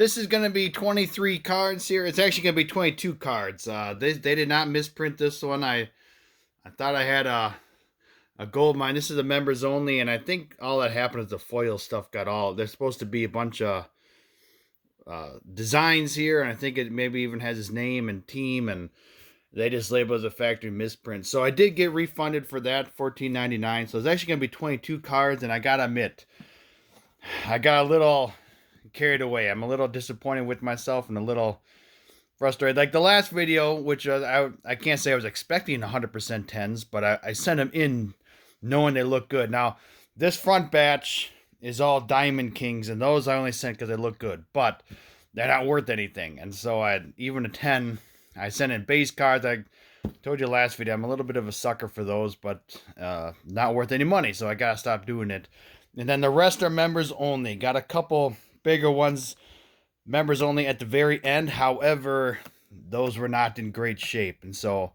This is going to be 23 cards here. It's actually going to be 22 cards. They did not misprint this one. I thought I had a gold mine. This is a members only, and I think all that happened is the foil stuff got all. There's supposed to be a bunch of designs here, and I think it maybe even has his name and team, and they just label as a factory misprint. So I did get refunded for that, $14.99. So it's actually going to be 22 cards, and I got to admit, I got a little carried away. I'm a little disappointed with myself and a little frustrated. Like the last video, which I can't say I was expecting 100% tens, but I sent them in knowing they look good. Now, this front batch is all Diamond Kings, and those I only sent because they look good, but they're not worth anything. And so even a 10, I sent in base cards. I told you last video, I'm a little bit of a sucker for those, but not worth any money, so I gotta stop doing it. And then the rest are members only. Got a couple bigger ones, members only at the very end. However, those were not in great shape. And so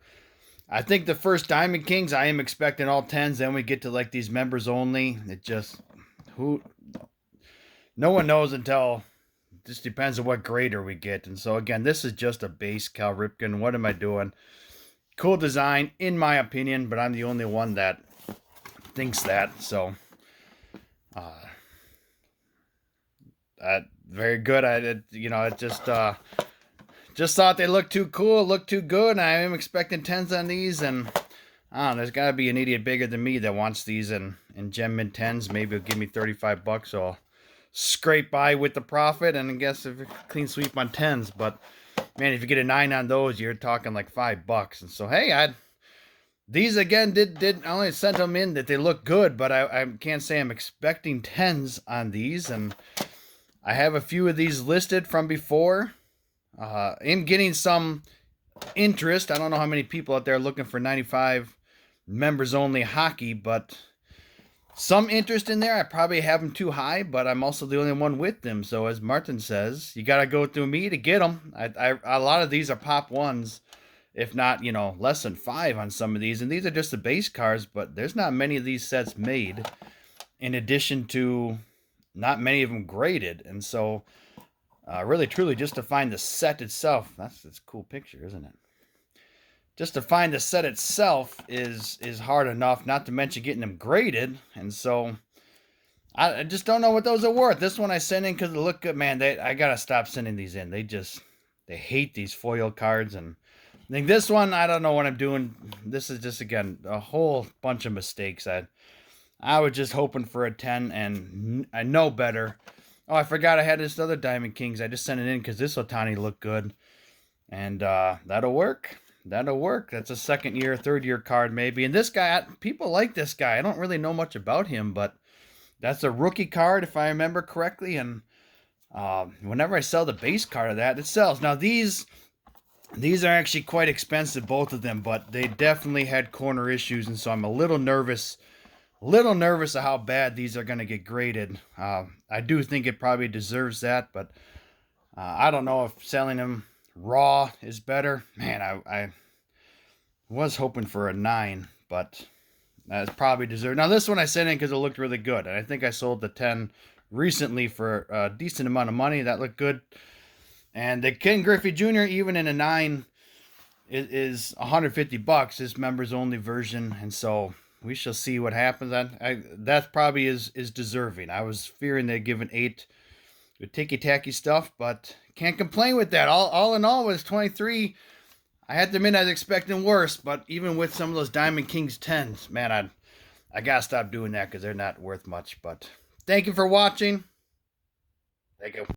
I think the first Diamond Kings, I am expecting all 10s. Then we get to like these members only. It just, no one knows until, just depends on what grader we get. And so again, this is just a base Cal Ripken. What am I doing? Cool design, in my opinion, but I'm the only one that thinks that. So, very good. I just thought they looked too cool, looked too good. I am expecting 10s on these, and I don't know, there's got to be an idiot bigger than me that wants these in Gem Mint 10s. Maybe it'll give me 35 bucks, so I'll scrape by with the profit, and I guess if clean sweep on 10s. But man, if you get a 9 on those, you're talking like $5. And so hey, these again did I only sent them in that they look good, but I can't say I'm expecting 10s on these. And I have a few of these listed from before. I'm getting some interest. I don't know how many people out there looking for 95 members only hockey, but some interest in there. I probably have them too high, but I'm also the only one with them. So as Martin says, you got to go through me to get them. A lot of these are pop ones, if not, less than 5 on some of these. And these are just the base cards, but there's not many of these sets made, in addition to not many of them graded. And so really, truly, just to find the set itself, that's a cool picture, isn't it? Just to find the set itself is hard enough, not to mention getting them graded. And so I just don't know what those are worth. This one I sent in because they look good. Man, I got to stop sending these in. They hate these foil cards. And I think this one, I don't know what I'm doing. This is just, again, a whole bunch of mistakes. I was just hoping for a 10, and I know better. Oh, I forgot I had this other Diamond Kings. I just sent it in because this Ohtani looked good. And that'll work. That'll work. That's a second year, third year card maybe. And this guy, people like this guy. I don't really know much about him, but that's a rookie card if I remember correctly. And whenever I sell the base card of that, it sells. Now these are actually quite expensive, both of them, but they definitely had corner issues. And so I'm a little nervous of how bad these are going to get graded. I do think it probably deserves that, but I don't know if selling them raw is better. Man, I was hoping for a 9, but that's probably deserved. Now this one I sent in because it looked really good, and I think I sold the 10 recently for a decent amount of money. That looked good. And the Ken Griffey Jr., even in a 9, is 150 bucks. This members only version, and so we shall see what happens. That probably is deserving. I was fearing they'd give an 8 with ticky-tacky stuff, but can't complain with that. All in all, was 23. I had to admit I was expecting worse, but even with some of those Diamond Kings 10s, man, I got to stop doing that because they're not worth much. But thank you for watching. Thank you.